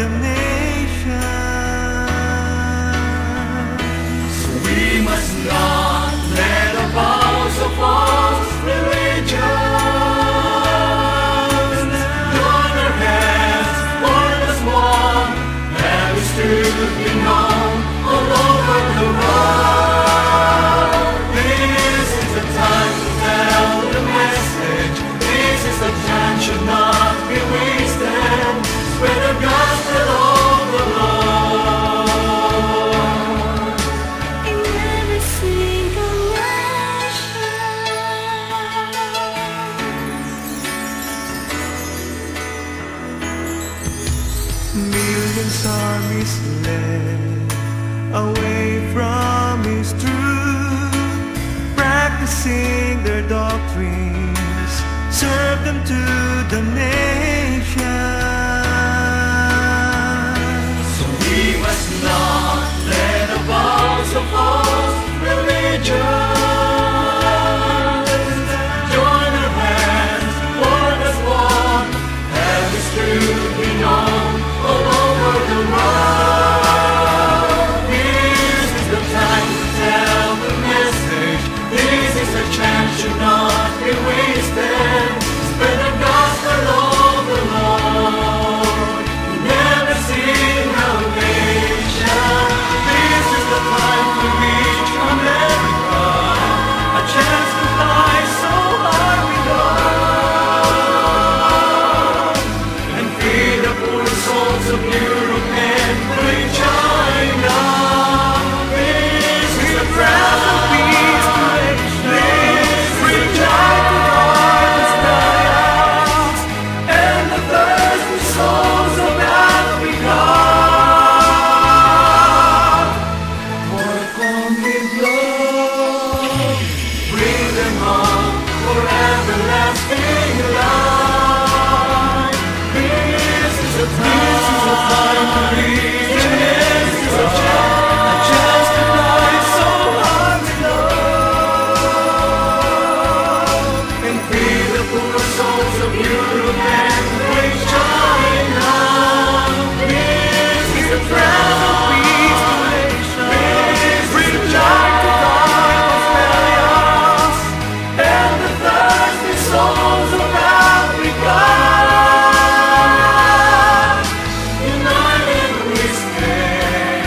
nations. We must not let our vows of false religion join our hands, one as one, and we still be known all over the world. This is the time to tell the message. This is the time should not be wasted. Spread the gospel of the Lord in every single nation. Millions are misled away from His truth, practicing their doctrines, serve them to the nations. So we must not let the vows of false religion join our hands, one as one, and His truth be known all over the world. This is the time to tell the message. This is a chance should not be wasted. Spread the gospel of the Lord in every single nation. This is the time to reach America, a chance to fly so high we love, and feed the poor souls of Europe and free China. This is the proud of peace to nations. Bring joy to darkness nights, and the thirsty souls of Africa. Work on with love, bring them home for everlasting life. This is a time to reach, and this is a chance to fly so high we love, and free the poor souls of Europe and great China. This is the proud of peace to nations. Bring joy to darkness millions, and the thirsty souls of Africa. United we stand,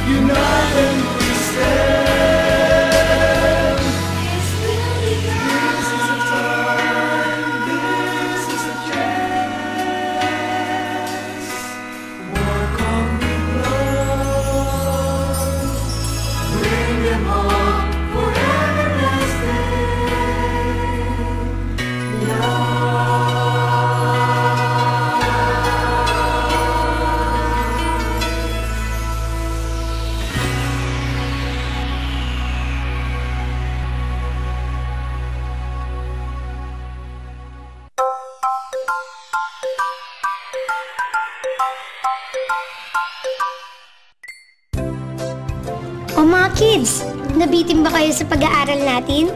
united we stand. This is a time, this is a chance. Walk on with love, bring them home for everlasting love. O mga kids, nabitin ba kayo sa pag-aaral natin?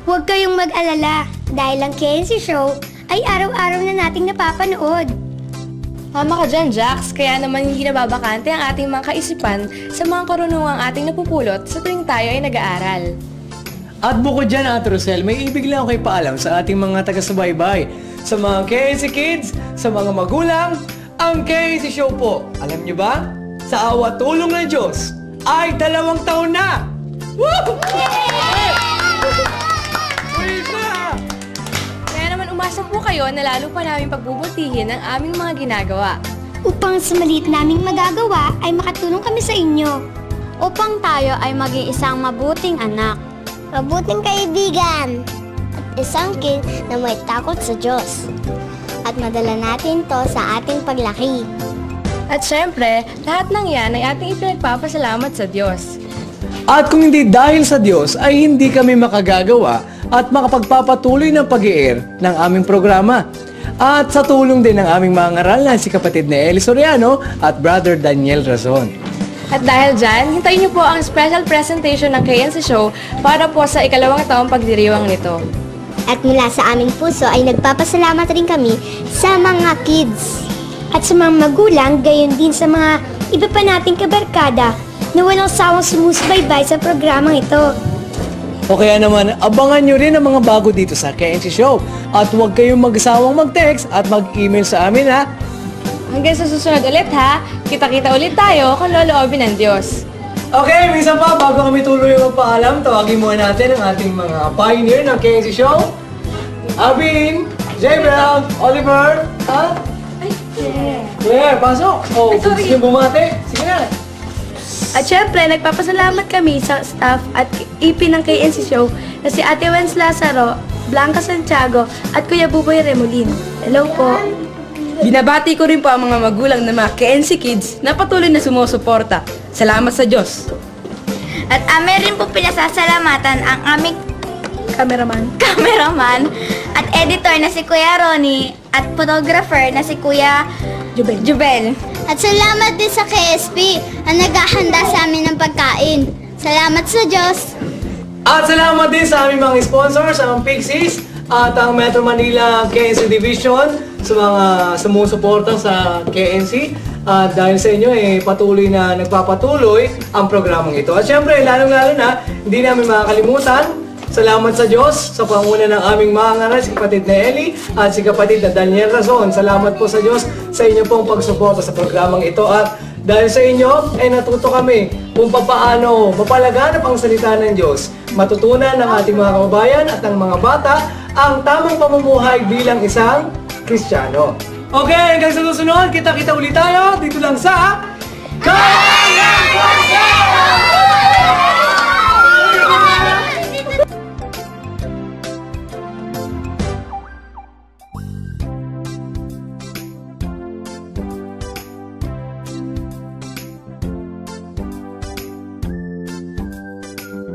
Huwag kayong mag-alala dahil ang KNC Show ay araw-araw na nating napapanood. Tama ka dyan, Jax. Kaya naman hindi nababakante ang ating mga kaisipan sa mga karunungang ating napupulot sa tuwing tayo ay nag-aaral. At bukod dyan, Ate Rosel, may ibig lang ako ipaalam sa ating mga taga-subaybay, sa mga KNC Kids, sa mga magulang, ang KNC Show po. Alam nyo ba? Sa awa tulong ng Diyos, ay 2 taon na! Woo! Kaya naman umasa po kayo na lalo pa namin pagbubutihin ang aming mga ginagawa. Upang sa maliit naming magagawa ay makatulong kami sa inyo. Upang tayo ay maging isang mabuting anak, Mabuting kaibigan at isang kid na may takot sa Diyos. At madala natin to sa ating paglaki. At syempre, lahat ng yan ay ating ipinagpapasalamat sa Diyos. At kung hindi dahil sa Diyos ay hindi kami makagagawa at makapagpapatuloy ng pag-i-air ng aming programa. At sa tulong din ng aming mga ngaral na si kapatid na Eli Soriano at Brother Daniel Razon. At dahil dyan, hintayin niyo po ang special presentation ng KNC Show para po sa 2nd taong pagdiriwang nito. At mula sa aming puso ay nagpapasalamat rin kami sa mga kids. At sa mga magulang, gayon din sa mga iba pa nating kabarkada na walang sawang sumusubaybay sa programang ito. O kaya naman, abangan nyo rin ang mga bago dito sa KNC Show. At huwag kayong mag-asawang mag-text at mag-email sa amin ha. Hanggang sa susunod ulit ha, kita-kita ulit tayo kung loloobin ng Diyos. Okay, minsan pa, bago kami tuloy magpaalam, tawagin muna natin ang ating mga pioneer ng KNC Show. Abin, Jaybel, Oliver, ha? Claire, pasok. Oh, gusto nyo bumate? Sige na. At syempre, nagpapasalamat kami sa staff at EP ng KNC Show na si Ate Wenz Lazaro, Blanca Santiago at Kuya Buboy Remolin. Hello po. Binabati ko rin po ang mga magulang ng mga KNC Kids na patuloy na sumusuporta. Salamat sa Diyos. At amin rin po pinasasalamatan ang aming cameraman at editor na si Kuya Ronnie at photographer na si Kuya Jubel. At salamat din sa KSP na naghahanda sa amin ng pagkain. Salamat sa Diyos! At salamat din sa aming mga sponsors, ang Pixies at ang Metro Manila KNC Division sa mga sumusuporta sa KNC. At dahil sa inyo, patuloy na nagpapatuloy ang programang ito. At syempre, lalong-lalo na, hindi namin makakalimutan. Salamat sa Diyos sa panguna ng aming mga ngaral, si kapatid na Eli at si kapatid na Daniel Razon. Salamat po sa Diyos sa inyo pong pagsuporta sa programang ito. At dahil sa inyo, natuto kami kung paano mapalaganap ang salita ng Diyos. Matutunan ng ating mga kababayan at ng mga bata ang tamang pamumuhay bilang isang Kristiyano. Okay, hanggang sa susunod, kita-kita ulit tayo dito lang sa KNC!